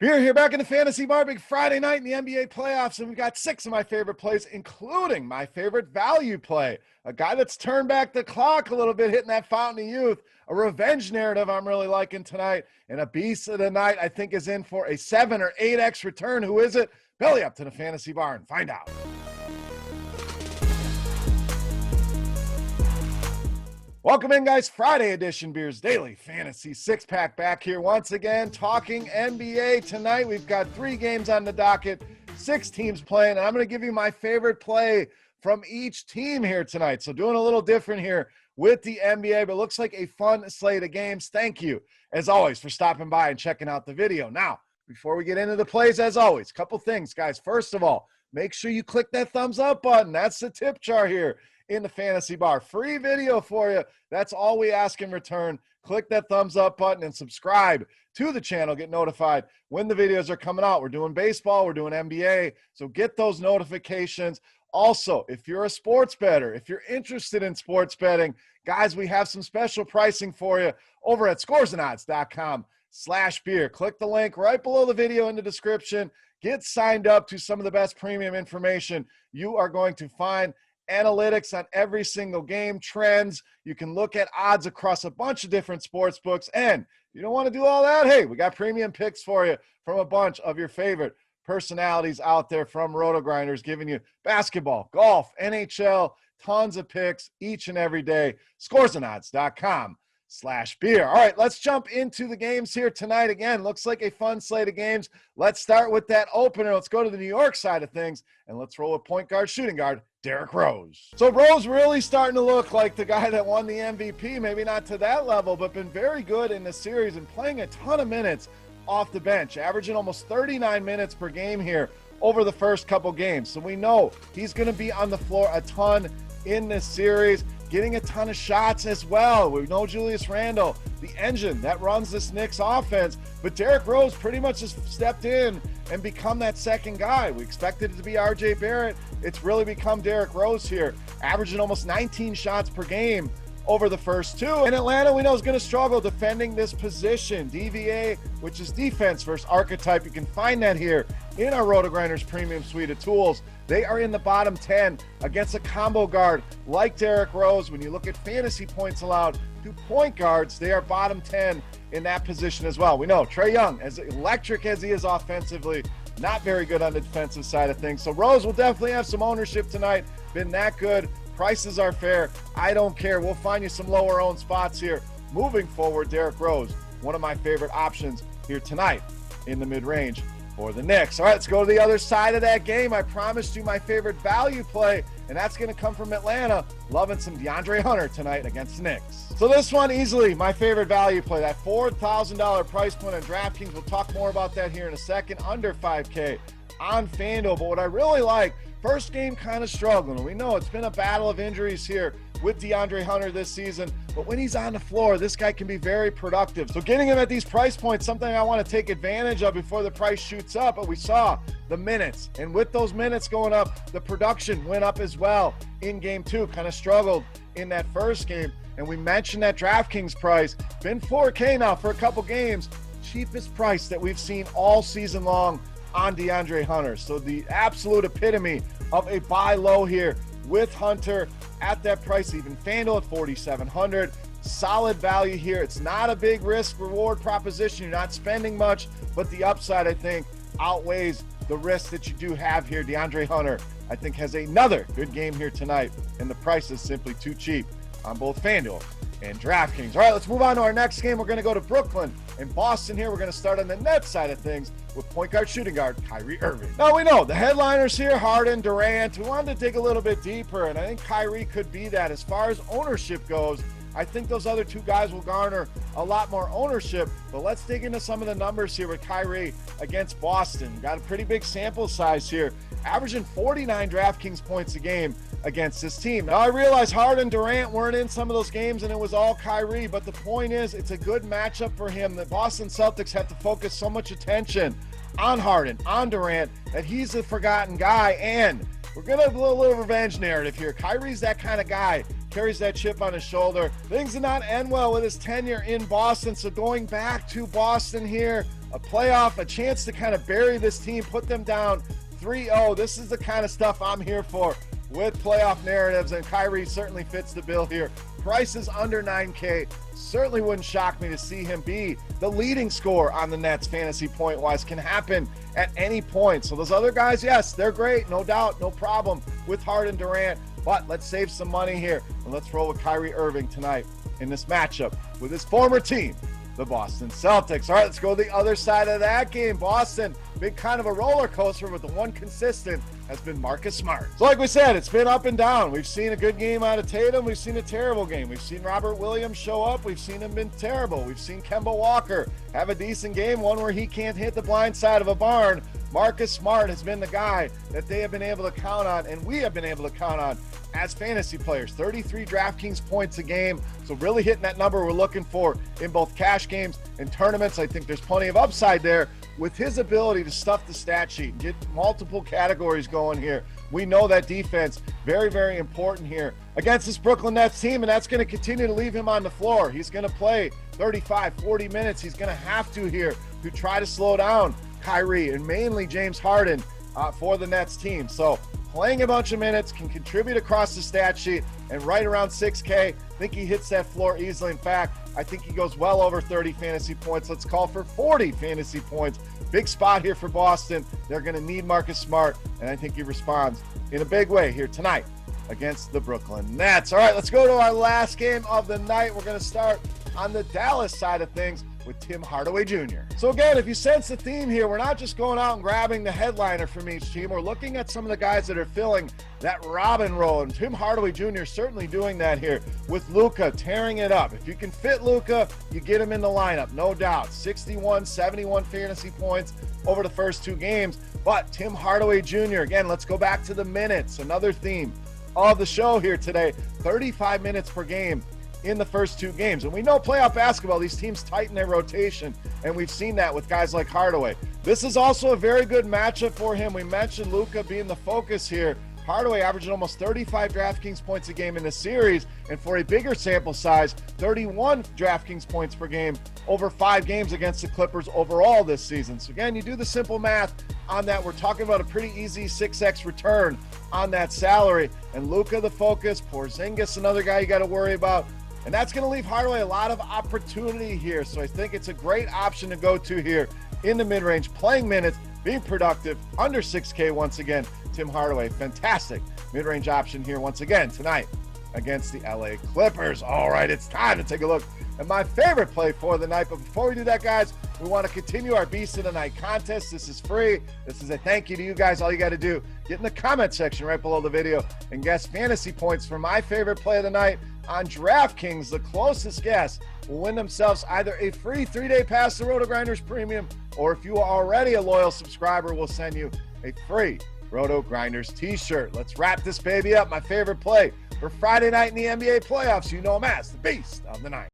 Beer here back in the Fantasy Bar, big Friday night in the NBA playoffs, and we've got 6 of my favorite plays, including my favorite value play. A guy that's turned back the clock a little bit, hitting that fountain of youth. A revenge narrative I'm really liking tonight. And a beast of the night I think is in for a 7 or 8x return. Who is it? Belly up to the Fantasy Bar and find out. Welcome in, guys. Friday edition Beers Daily Fantasy Six-Pack back here once again talking NBA tonight. We've got 3 games on the docket, 6 teams playing, and I'm going to give you my favorite play from each team here tonight. So doing a little different here with the NBA, but looks like a fun slate of games. Thank you, as always, for stopping by and checking out the video. Now, before we get into the plays, as always, a couple things, guys. First of all, make sure you click that thumbs up button. That's the tip jar here in the Fantasy Bar. Free video for you. That's all we ask in return. Click that thumbs up button and subscribe to the channel. Get notified when the videos are coming out. We're doing baseball. We're doing NBA. So get those notifications. Also, if you're a sports bettor, if you're interested in sports betting, guys, we have some special pricing for you over at scoresandodds.com/beer. Click the link right below the video in the description. Get signed up to some of the best premium information you are going to find. Analytics on every single game, trends. You can look at odds across a bunch of different sports books. And you don't want to do all that? Hey, we got premium picks for you from a bunch of your favorite personalities out there from RotoGrinders, giving you basketball, golf, NHL, tons of picks each and every day. Scoresandodds.com/beer. All right, let's jump into the games here tonight. Again, looks like a fun slate of games. Let's start with that opener. Let's go to the New York side of things, and let's roll with point guard, shooting guard, Derrick Rose. So Rose really starting to look like the guy that won the MVP, maybe not to that level, but been very good in the series and playing a ton of minutes off the bench, averaging almost 39 minutes per game here over the first couple games. So we know he's going to be on the floor a ton in this series, getting a ton of shots as well. We know Julius Randle, the engine that runs this Knicks offense, but Derrick Rose pretty much has stepped in and become that second guy. We expected it to be RJ Barrett. It's really become Derrick Rose here, averaging almost 19 shots per game over the first 2. And Atlanta, we know, is going to struggle defending this position. DVA, which is defense versus archetype. You can find that here in our RotoGrinders premium suite of tools. They are in the bottom 10 against a combo guard like Derrick Rose. When you look at fantasy points allowed to point guards, they are bottom 10 in that position as well. We know Trae Young, as electric as he is offensively, not very good on the defensive side of things. So Rose will definitely have some ownership tonight. Been that good. Prices are fair. I don't care. We'll find you some lower owned spots here. Moving forward, Derrick Rose, one of my favorite options here tonight in the mid-range for the Knicks. All right, let's go to the other side of that game. I promised you my favorite value play, and that's going to come from Atlanta. Loving some DeAndre Hunter tonight against the Knicks. So this one, easily my favorite value play, that $4,000 price point on DraftKings. We'll talk more about that here in a second. Under 5K on FanDuel. But what I really like, first game kind of struggling. We know it's been a battle of injuries here with DeAndre Hunter this season, but when he's on the floor, this guy can be very productive. So getting him at these price points, something I want to take advantage of before the price shoots up. But we saw the minutes, and with those minutes going up, the production went up as well in game 2. Kind of struggled in that first game. And we mentioned that DraftKings price, been 4K now for a couple games, cheapest price that we've seen all season long on DeAndre Hunter. So the absolute epitome of a buy low here with Hunter at that price. Even FanDuel at $4,700. Solid value here. It's not a big risk reward proposition. You're not spending much, but the upside, I think, outweighs the risk that you do have here. DeAndre Hunter, I think, has another good game here tonight, and the price is simply too cheap on both FanDuel and DraftKings. All right, let's move on to our next game. We're going to go to Brooklyn and Boston here. We're going to start on the Nets side of things with point guard, shooting guard, Kyrie Irving. Now, we know the headliners here, Harden, Durant. We wanted to dig a little bit deeper, and I think Kyrie could be that. As far as ownership goes, I think those other 2 guys will garner a lot more ownership, but let's dig into some of the numbers here with Kyrie against Boston. Got a pretty big sample size here, averaging 49 DraftKings points a game against this team. Now, I realize Harden, Durant weren't in some of those games, and it was all Kyrie, but the point is it's a good matchup for him. The Boston Celtics have to focus so much attention on Harden, on Durant, that he's the forgotten guy, and we're going to have a little revenge narrative here. Kyrie's that kind of guy, carries that chip on his shoulder. Things did not end well with his tenure in Boston, so going back to Boston here, a chance to kind of bury this team, put them down 3-0. This is the kind of stuff I'm here for with playoff narratives, and Kyrie certainly fits the bill here. Price is under 9K. Certainly wouldn't shock me to see him be the leading scorer on the Nets fantasy point-wise. Can happen at any point. So those other guys, yes, they're great, no doubt, no problem with Harden, Durant. But let's save some money here, and let's roll with Kyrie Irving tonight in this matchup with his former team, the Boston Celtics. All right, let's go to the other side of that game. Boston, been kind of a roller coaster, but the one consistent has been Marcus Smart. So like we said, it's been up and down. We've seen a good game out of Tatum. We've seen a terrible game. We've seen Robert Williams show up. We've seen him been terrible. We've seen Kemba Walker have a decent game, one where he can't hit the blind side of a barn. Marcus Smart has been the guy that they have been able to count on, and we have been able to count on as fantasy players. 33 DraftKings points a game, so really hitting that number we're looking for in both cash games and tournaments. I think there's plenty of upside there with his ability to stuff the stat sheet and get multiple categories going here. We know that defense, very, very important here against this Brooklyn Nets team, and that's going to continue to leave him on the floor. He's going to play 35, 40 minutes. He's going to have to here to try to slow down Kyrie and mainly James Harden for the Nets team. So playing a bunch of minutes can contribute across the stat sheet, and right around 6K, I think he hits that floor easily. In fact, I think he goes well over 30 fantasy points. Let's call for 40 fantasy points. Big spot here for Boston. They're going to need Marcus Smart, and I think he responds in a big way here tonight against the Brooklyn Nets. All right, let's go to our last game of the night. We're going to start on the Dallas side of things with Tim Hardaway Jr. So again, if you sense the theme here, we're not just going out and grabbing the headliner from each team. We're looking at some of the guys that are filling that Robin role, and Tim Hardaway Jr. certainly doing that here with Luka tearing it up. If you can fit Luka, you get him in the lineup, no doubt. 61, 71 fantasy points over the first two games. But Tim Hardaway Jr., again, let's go back to the minutes, another theme of the show here today. 35 minutes per game in the first two games. And we know playoff basketball, these teams tighten their rotation, and we've seen that with guys like Hardaway. This is also a very good matchup for him. We mentioned Luka being the focus here. Hardaway averaging almost 35 DraftKings points a game in the series, and for a bigger sample size, 31 DraftKings points per game over 5 games against the Clippers overall this season. So again, you do the simple math on that. We're talking about a pretty easy 6x return on that salary. And Luka the focus, Porzingis another guy you got to worry about. And that's going to leave Hardaway a lot of opportunity here. So I think it's a great option to go to here in the mid-range, playing minutes, being productive, under 6K once again. Tim Hardaway, fantastic mid-range option here once again tonight against the LA Clippers. All right, it's time to take a look at my favorite play for the night. But before we do that, guys, we want to continue our Beast of the Night contest. This is free. This is a thank you to you guys. All you got to do, get in the comment section right below the video and guess fantasy points for my favorite play of the night on DraftKings. The closest guess will win themselves either a free 3-day pass to RotoGrinders Premium, or if you are already a loyal subscriber, we'll send you a free RotoGrinders t-shirt. Let's wrap this baby up. My favorite play for Friday night in the NBA playoffs. You know him as the Beast of the Night.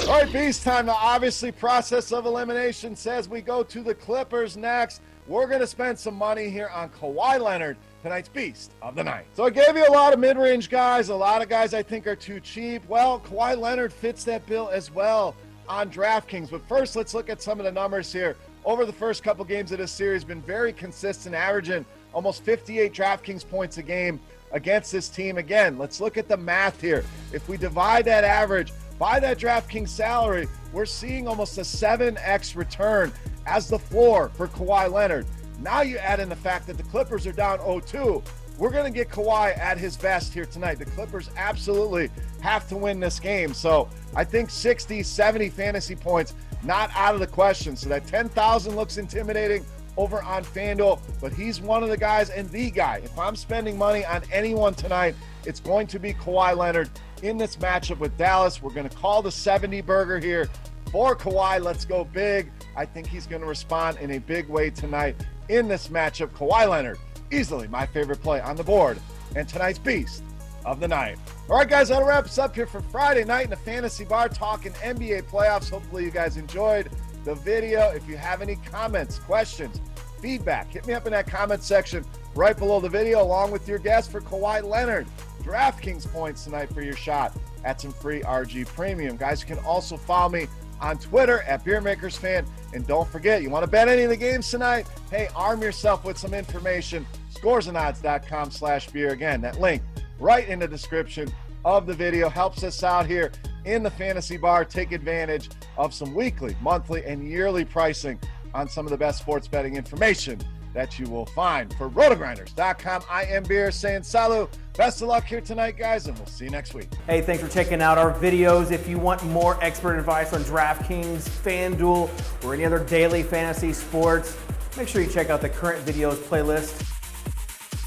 All right, Beast time. Now, obviously, process of elimination says we go to the Clippers next. We're going to spend some money here on Kawhi Leonard, tonight's Beast of the Night. So I gave you a lot of mid-range guys, a lot of guys I think are too cheap. Well, Kawhi Leonard fits that bill as well on DraftKings. But first, let's look at some of the numbers here. Over the first couple games of this series, been very consistent, averaging almost 58 DraftKings points a game against this team. Again, let's look at the math here. If we divide that average by that DraftKings salary, we're seeing almost a 7x return as the floor for Kawhi Leonard. Now you add in the fact that the Clippers are down 0-2. We're going to get Kawhi at his best here tonight. The Clippers absolutely have to win this game. So I think 60, 70 fantasy points, not out of the question. So that 10,000 looks intimidating over on FanDuel, but he's one of the guys and the guy. If I'm spending money on anyone tonight, it's going to be Kawhi Leonard in this matchup with Dallas. We're going to call the 70 burger here for Kawhi. Let's go big. I think he's going to respond in a big way tonight in this matchup. Kawhi Leonard, easily my favorite play on the board and tonight's Beast of the Night. All right, guys, that'll wrap us up here for Friday night in the Fantasy Bar talking NBA playoffs. Hopefully you guys enjoyed the video. If you have any comments, questions, feedback, hit me up in that comment section right below the video along with your guess for Kawhi Leonard. DraftKings points tonight for your shot at some free RG Premium. Guys, you can also follow me on Twitter at Beermakersfan. And don't forget, you want to bet any of the games tonight? Hey, arm yourself with some information. Scoresandodds.com/beer. Again, that link right in the description of the video helps us out here in the fantasy bar. Take advantage of some weekly, monthly, and yearly pricing on some of the best sports betting information that you will find. For RotoGrinders.com, I am Beer saying salut. Best of luck here tonight, guys, and we'll see you next week. Hey, thanks for checking out our videos. If you want more expert advice on DraftKings, FanDuel, or any other daily fantasy sports, make sure you check out the current videos playlist